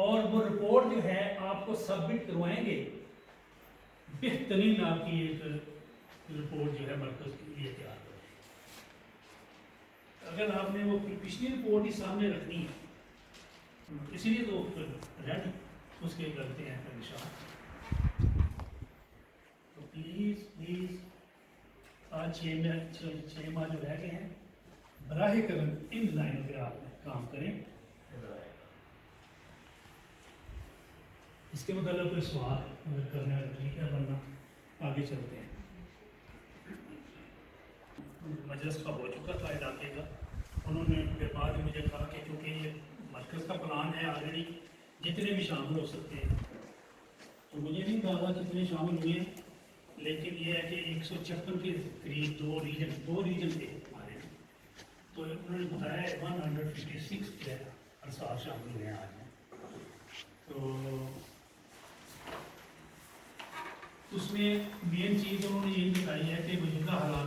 اور وہ رپورٹ جو ہے آپ کو سبمٹ کروائیں گے، بہترین آپ کی ایک رپورٹ جو ہے مرکز کے لیے تیار کریں۔ اگر آپ نے وہ پچھلی رپورٹ ہی سامنے رکھنی ہے، اسی لیے تو ریڈ اس کے کرتے ہیں نشان۔ تو پلیز آج 6 ماہ جو رہ گئے ہیں، براہ کرم ان لائنوں پہ آپ کام کریں۔ اس کے متعلق کوئی سوال اگر کرنا ہے ٹھیک ہے، ورنہ آگے چلتے ہیں۔ مجلس کا ہو چکا تھا علاقے کا، انہوں نے پھر بعد میں مجھے کہا کہ چونکہ یہ مرکز کا پلان ہے آلریڈی جتنے بھی شامل ہو سکتے ہیں، تو مجھے نہیں کہا کتنے شامل ہوئے ہیں، لیکن یہ ہے کہ 156 کے قریب دو ریجن تھے ہمارے، تو انہوں نے بتایا 156 جو ہے ارسال شامل ہوئے ہیں آج میں۔ تو اس میں مین چیز انہوں نے یہ بتائی ہے کہ موجودہ حالات